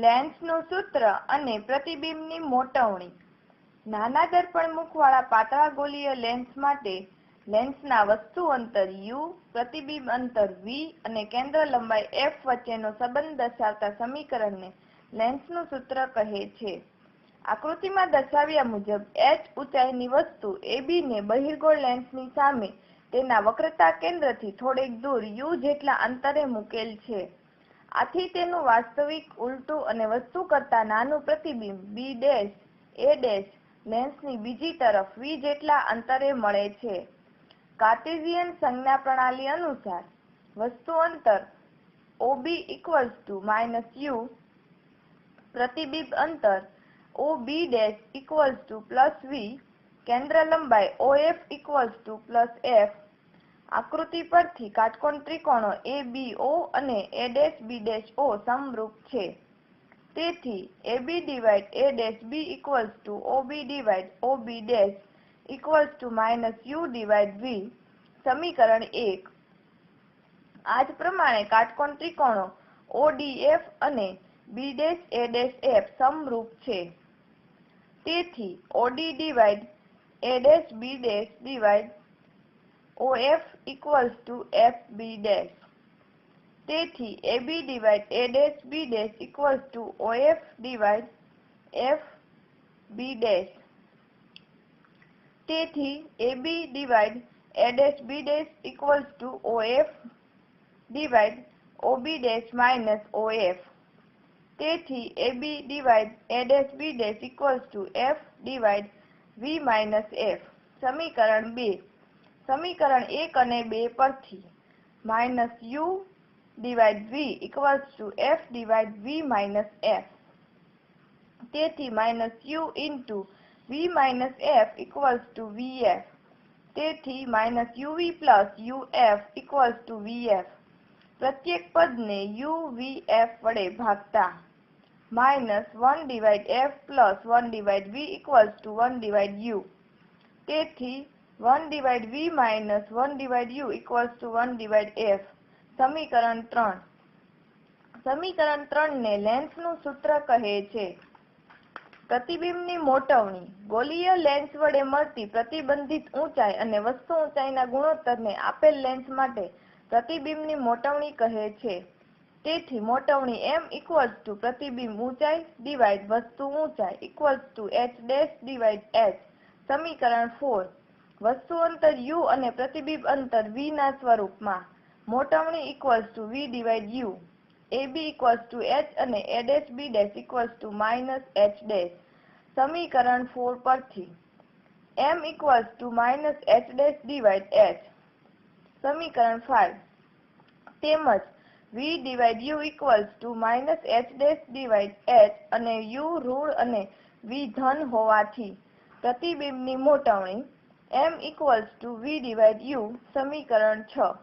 લેન્સનું સૂત્ર અને પ્રતિબિંબની મોટવણી. નાના દર્પણમુખવાળા પાતળા ગોળીય લેન્સ માટે લેન્સના વસ્તુ અંતર u, પ્રતિબિંબ અંતર v અને કેન્દ્ર લંબાઈ f વચ્ચેનો સંબંધ દર્શાવતા સમીકરણને લેન્સનું સૂત્ર કહે છે. આકૃતિમાં દર્શાવ્યા મુજબ h ઊંચાઈની વસ્તુ AB ને બહિર્ગોળ લેન્સની સામે તેના વક્રતા કેન્દ્રથી થોડેક દૂર u જેટલા અંતરે મૂકેલ છે. આથી તેનું વાસ્તવિક, ઉલટું અને વસ્તુ કરતાં નાનું પ્રતિબિંબ B' A' લેન્સની બીજી તરફ v જેટલા અંતરે મળે છે. કાર્ટેશિયન સંજ્ઞા પ્રણાલી અનુસાર વસ્તુ અંતર OB −u, પ્રતિબિંબ અંતર OB' +v, કેન્દ્ર લંબાઈ OF +f. આકૃતિ પરથી કાટકોણ ત્રિકોણો ABO અને A'B'O સમરૂપ છે. તેથી AB/A'B OB/OB' -u/v. સમીકરણ 1. આ જ પ્રમાણે કાટકોણ ત્રિકોણો ODF અને B'A'F સમરૂપ છે. તેથી OD/A'B OF FB'. તેથી AB/A'B OF FB'. તેથી AB/A'B OF OB' -OF. તેથી AB/A'B FV -F. સમીકરણ 2. સમીકરણ 1 અને 2 પરથી -uv FV -F. તેથી -u × v - F તેથી -uv + uf પ્રત્યેક પદને u/v/F વડે ભાગતા -1/F + 1/v = 1/u. તેથી 1/v - 1/u = 1/F. સમીકરણ 3. સમીકરણ 3 ને લેન્સનું સૂત્ર કહે છે. પ્રતિબિંબની મોટવણી. ગોળીય લેન્સ વડે મળતી પ્રતિબંધિત ઊંચાઈ અને વસ્તુ ઊંચાઈના ગુણોત્તરને આપેલ લેન્સ માટે પ્રતિબિંબની મોટવણી કહે છે. તેથી મોટવણી m = પ્રતિબિંબ ઊંચાઈ / વસ્તુ ઊંચાઈ = h/h. સમીકરણ 4. વસ્તુ અંતર u અને પ્રતિબિંબ અંતર v ના સ્વરૂપમાં. મોટવણી v/u. AB h અને A'B -h'. સમીકરણ 4 પરથી m -h'/h. સમીકરણ 5. તેમજ v/u -h'/h અને u ઋણ અને v ધન હોવાથી પ્રતિબિંબની મોટવણી m v/u. સમીકરણ 6.